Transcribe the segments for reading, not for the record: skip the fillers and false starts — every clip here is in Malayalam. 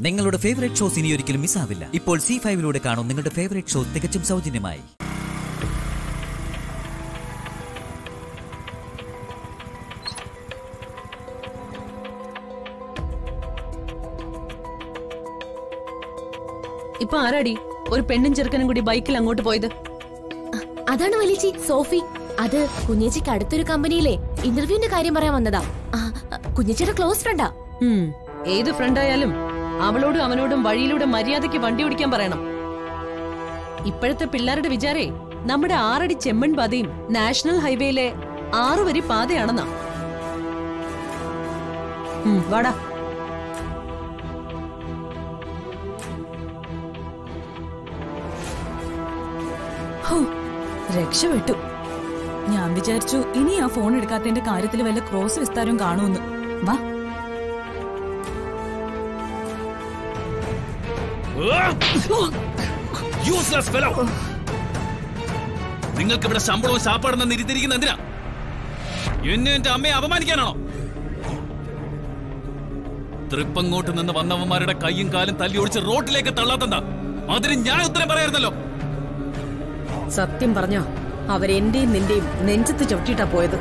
നിങ്ങളുടെ ഫേവറേറ്റ് ഷോസ് ഇനി ഒരിക്കലും മിസ്സാവില്ല. ഇപ്പോൾ C5 കാണും നിങ്ങളുടെ ഫേവറേറ്റ് ഷോ തികച്ചും സൗജന്യമായി. ഇപ്പൊ ആരാടി ഒരു പെണ്ണും ചെറുക്കനും കൂടി ബൈക്കിൽ അങ്ങോട്ട് പോയത്? അതാണ് വലിച്ചി, സോഫി. അത് കുഞ്ഞേച്ചിക്ക് അടുത്തൊരു കമ്പനിയിലെ ഇന്റർവ്യൂവിന്റെ കാര്യം പറയാൻ വന്നതാ. കുഞ്ഞേച്ചിയുടെ ക്ലോസ് ഫ്രണ്ടാ. ഏത് ഫ്രണ്ടായാലും അവളോടും അവനോടും വഴിയിലൂടെ മര്യാദയ്ക്ക് വണ്ടി ഓടിക്കാൻ പറയണം. ഇപ്പോഴത്തെ പിള്ളേരുടെ വിചാരേ നമ്മുടെ 6 അടി ചെമ്മൺ പാതയും നാഷണൽ ഹൈവേയിലെ 6 വരി പാതയാണെന്നാ. വാടാ. രക്ഷപ്പെട്ടു. ഞാൻ വിചാരിച്ചു ഇനി ആ ഫോൺ എടുക്കാത്തതിന്റെ കാര്യത്തിൽ വല്ല ക്രോസ് വിസ്താരവും കാണുമെന്ന്. വാ. നിങ്ങൾക്ക് ഇവിടെ ശമ്പളവും ശാപ്പാടുന്ന നിരുത്തിരിക്കുന്ന എന്തിനാ? എന്നെ എന്റെ അമ്മയെ അപമാനിക്കാനാണോ? തൃപ്പങ്ങോട്ട് നിന്ന് വന്നവന്മാരുടെ കൈയും കാലും തല്ലി ഒടിച്ച് റോട്ടിലേക്ക് തള്ളാത്തെന്താ? അതിന് ഞാൻ ഉത്തരം പറയായിരുന്നല്ലോ. സത്യം പറഞ്ഞ അവരെന്റെയും നിന്റെയും നെഞ്ചത്ത് ചവിട്ടിയിട്ടാ പോയത്.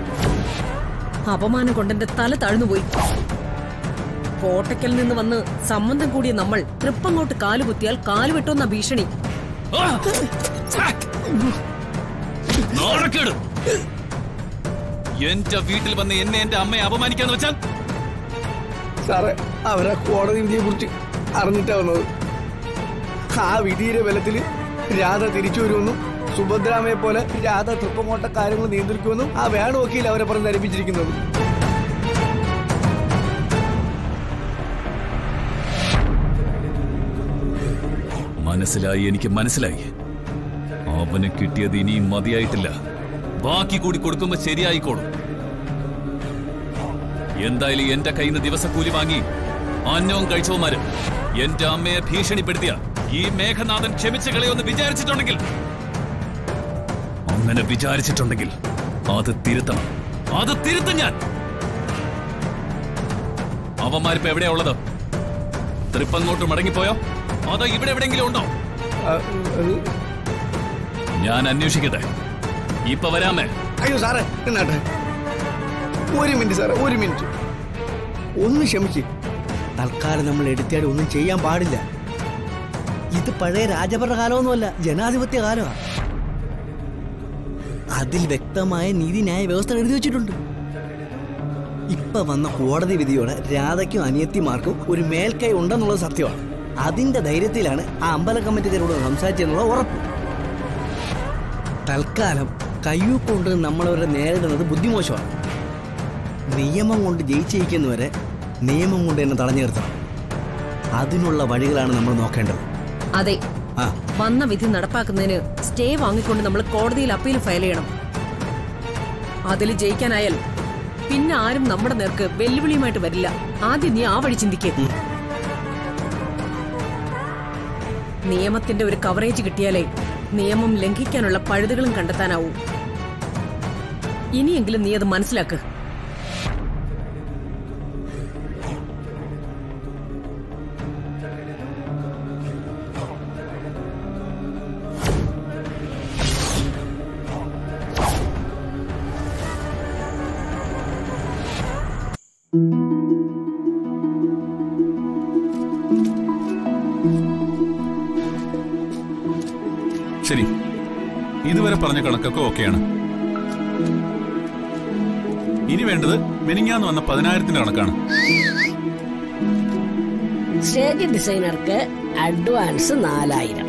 അപമാനം കൊണ്ടെന്റെ തല താഴ്ന്നുപോയി. കോട്ടയ്ക്കൽ നിന്ന് വന്ന് സംബന്ധം കൂടിയ നമ്മൾ ട്രിപ്പങ്ങോട്ട് കാലുകുത്തിയാൽ കാലുവെട്ടുന്ന ഭീഷണി. എന്റെ വീട്ടിൽ വന്ന് എന്നെ എന്റെ അമ്മയെ അപമാനിക്കാന്ന് വെച്ചാൽ? സാറേ, അവരെ കോടതി വിധിയെ കുറിച്ച് അറിഞ്ഞിട്ടാ വന്നത്. ആ വിധിയുടെ ബലത്തില് രാധ തിരിച്ചു വരുമെന്നും സുഭദ്രാമയെ പോലെ രാധ തൃപ്പങ്ങോട്ട കാര്യങ്ങൾ നിയന്ത്രിക്കുമെന്നും ആ വേണ വക്കീൽ അവരെ പറഞ്ഞ് ധരിപ്പിച്ചിരിക്കുന്നത്. മനസ്സിലായി, എനിക്ക് മനസ്സിലായി. അവന് കിട്ടിയത് ഇനിയും മതിയായിട്ടില്ല. ബാക്കി കൂടി കൊടുക്കുമ്പോ ശരിയായിക്കോളും. എന്തായാലും എന്റെ കയ്യിൽ നിന്ന് ദിവസക്കൂലി വാങ്ങി അന്നവും കഴിച്ചവന്മാര് എന്റെ അമ്മയെ ഭീഷണിപ്പെടുത്തിയ ഈ മേഘനാഥൻ ക്ഷമിച്ചു കളയൊന്ന് വിചാരിച്ചിട്ടുണ്ടെങ്കിൽ, അങ്ങനെ വിചാരിച്ചിട്ടുണ്ടെങ്കിൽ അത് തിരുത്തണം. അത് തിരുത്തും ഞാൻ. അവന്മാരിപ്പോ എവിടെയാ ഉള്ളത്? തൃപ്പങ്ങോട്ട് മടങ്ങിപ്പോയോ? അതോ ഇവിടെ എവിടെയെങ്കിലും ഉണ്ടോ? ഞാൻ അന്വേഷിക്കട്ടെ. ഇപ്പൊ വരാമേ? അയ്യോ സാറേ, എന്നാട്ടെ, ഒരു മിനിറ്റ് സാറേ, ഒരു മിനിറ്റ്. ഒന്ന് ക്ഷമിക്ക്. തൽക്കാലം നമ്മൾ എടുത്തിയാടി ഒന്നും ചെയ്യാൻ പാടില്ല. ഇത് പഴയ രാജഭരണ കാലമൊന്നുമല്ല, ജനാധിപത്യ കാലമാണ്. അതിൽ വ്യക്തമായ നീതിന്യായ വ്യവസ്ഥ എഴുതി വെച്ചിട്ടുണ്ട്. ഇപ്പൊ വന്ന കോടതി വിധിയോടെ രാധയ്ക്കും അനിയത്തിമാർക്കും ഒരു മേൽക്കൈ ഉണ്ടെന്നുള്ളത് സത്യമാണ്. അതിന്റെ ധൈര്യത്തിലാണ് ആ അമ്പല കമ്മിറ്റിക്കാരോട് സംസാരിച്ചെന്നുള്ള ഉറപ്പ്. തൽക്കാലം കയ്യൂക്കൊണ്ട് നമ്മളവരെ നേരിടുന്നത് ബുദ്ധിമോശമാണ്. നിയമം കൊണ്ട് ജയിച്ചിരിക്കുന്നവരെ നിയമം കൊണ്ട് തന്നെ തടഞ്ഞു നിർത്തണം. അതിനുള്ള വഴികളാണ് നമ്മൾ നോക്കേണ്ടത്. അതെ, വന്ന വിധി നടപ്പാക്കുന്നതിന് സ്റ്റേ വാങ്ങിക്കൊണ്ട് നമ്മൾ കോടതിയിൽ അപ്പീൽ ഫയൽ ചെയ്യണം. അതിൽ ജയിക്കാനായാൽ പിന്നെ ആരും നമ്മുടെ നേർക്ക് വെല്ലുവിളിയുമായിട്ട് വരില്ല. ആദ്യം നീ ആ വഴി ചിന്തിക്കേ. നിയമത്തിന്റെ ഒരു കവറേജ് കിട്ടിയാലേ നിയമം ലംഘിക്കാനുള്ള പഴുതുകളും കണ്ടെത്താനാവൂ. ഇനിയെങ്കിലും നീ അത് മനസ്സിലാക്ക്. ശരി, ഇതുവരെ പറഞ്ഞ കണക്കൊക്കെ ഓക്കെയാണ്. ഇനി വേണ്ടത് മെനിങ്ങാന്ന് വന്ന 10,000 കണക്കാണ്. സ്റ്റേജ് ഡിസൈനർക്ക് അഡ്വാൻസ് 4,000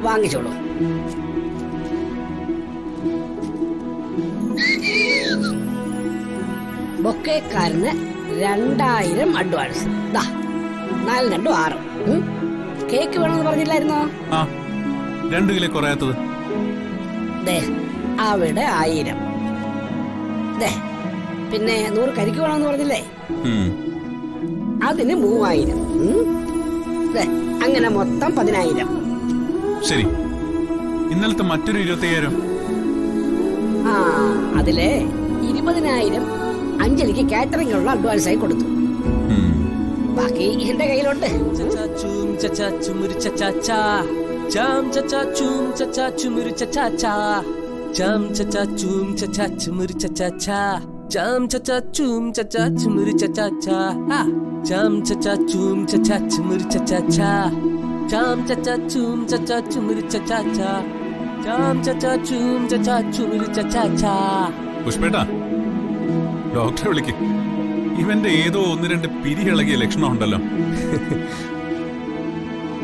വാങ്ങിച്ചോളൂ. ബൊക്കേക്കാരന് 2,000 അഡ്വാൻസ്. 4 2 6. കേക്ക് വേണമെന്ന് പറഞ്ഞില്ലായിരുന്നോ? 2 കിലോ കുറയാത്തത്. അവിടെ 1000. പിന്നെ 100 കരിക്ക് വേണമെന്ന് പറഞ്ഞില്ലേ? അതിന് 3,000. അങ്ങനെ മൊത്തം 10,000. ശരി, ഇന്നലത്തെ മറ്റൊരു 25,000. അതിലെ 20,000 അഞ്ജലിക്ക് കാറ്ററിംഗിനുള്ള അഡ്വാൻസ് ആയി കൊടുത്തു. ബാക്കി എന്റെ കയ്യിലുണ്ട്. ചച്ചാ ചുമുരു ചച്ചാച്ചാ ചാം ചച്ചാ ചൂം ചച്ചാ ചുമുരു ചച്ചാച്ചാ ചാം ചച്ചാ ചൂം ചച്ചാ ചുമുരു ചച്ചാച്ചാ ചാം ചച്ചാ ചൂം ചച്ചാ ചുമുരു ചച്ചാച്ചാ ചാം ചച്ചാ ചൂം ചച്ചാ ചുമുരു ചച്ചാച്ചാ ചാം ചച്ചാ ചൂം ചച്ചാ ചുമുരു ചച്ചാച്ചാ ചാം ചച്ചാ ചൂം ചച്ചാ ചുമുരു ചച്ചാച്ചാ. പുഷ്പേട്ടാ, ഡോക്ടറെ വിളിക്ക്. ഇവന്റെ ഏതോ 1-2 പിരിയിളകിയ ലക്ഷണം ഉണ്ടല്ലോ.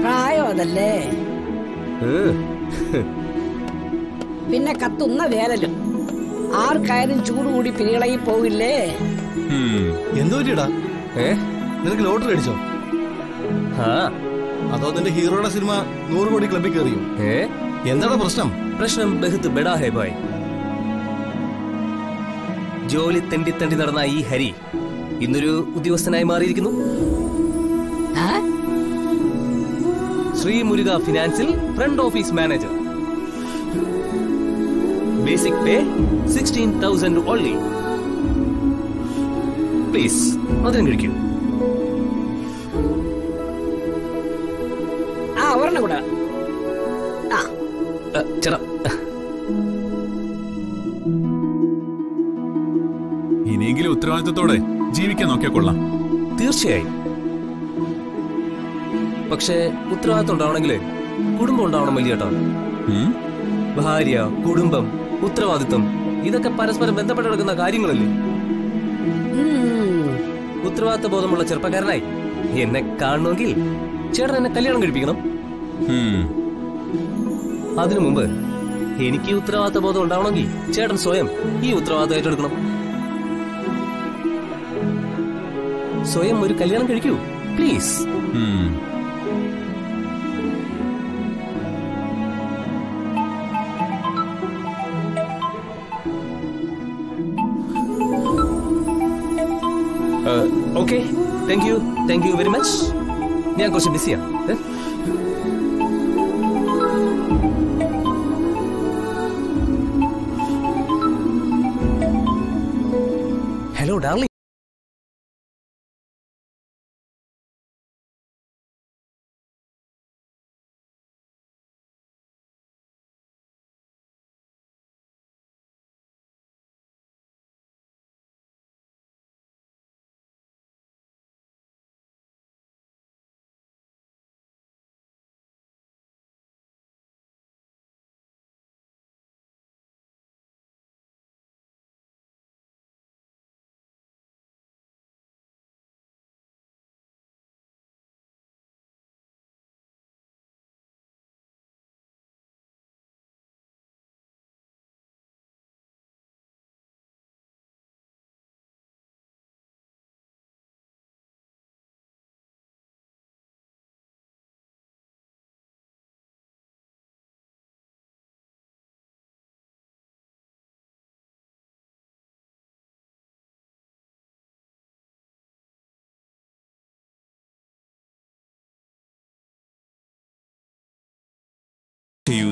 പ്രായം അതല്ലേ, പിന്നെ കത്തുന്ന വേനലും ആർക്കായാലും ചൂട് കൂടി പിരികളയി പോവില്ലേ? എന്തോ പറ്റിയടാ? നിനക്ക് ലോട്ടറി അടിച്ചോ? അതോ നിന്റെ ഹീറോയുടെ സിനിമ 100 കോടി ക്ലബിൽ കയറിയോ? എന്താണ് പ്രശ്നം? പ്രശ്നം ബഹുത്ത് ബഡാ ഹൈ ഭായ്. ജോലി തെണ്ടി തെണ്ടി നടന്ന ഈ ഹരി ഇന്നൊരു ഉദ്യോഗസ്ഥനായി മാറിയിരിക്കുന്നു. ശ്രീ മുരുക ഫിനാൻസിൽ front office manager. Basic pay 16,000 only. Please മധുരം കഴിക്കൂ. ഒരെണ്ണം കൂടെ ചേട്ടാ. ഇനിയെങ്കിലും ഉത്തരവാദിത്വത്തോടെ ജീവിക്കാൻ നോക്കിയാ കൊള്ളാം. തീർച്ചയായും. പക്ഷേ ഉത്തരവാദിത്വം ഉണ്ടാവണമെങ്കിൽ കുടുംബം ഉണ്ടാവണം വലിയ ചേട്ടാ. ഭാര്യ, കുടുംബം, ഉത്തരവാദിത്വം ഇതൊക്കെ പരസ്പരം ബന്ധപ്പെട്ട് കിടക്കുന്ന കാര്യങ്ങളല്ലേ. ഉത്തരവാദിത്വ ബോധമുള്ള ചെറുപ്പക്കാരനായി എന്നെ കാണണമെങ്കിൽ ചേട്ടൻ എന്നെ കല്യാണം കഴിപ്പിക്കണം. അതിനു മുമ്പ് എനിക്ക് ഉത്തരവാദിത്വ ബോധം ഉണ്ടാവണമെങ്കിൽ ചേട്ടൻ സ്വയം ഈ ഉത്തരവാദിത്വം ഏറ്റെടുക്കണം. സ്വയം ഒരു കല്യാണം കഴിക്കൂ please. Okay, thank you very much. ഞാൻ കുറച്ച് ബിസിയാ. Hello darling.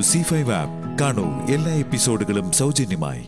C5 ആപ്പ് കാണൂ എല്ലാ എപ്പിസോഡുകളും സൗജന്യമായി.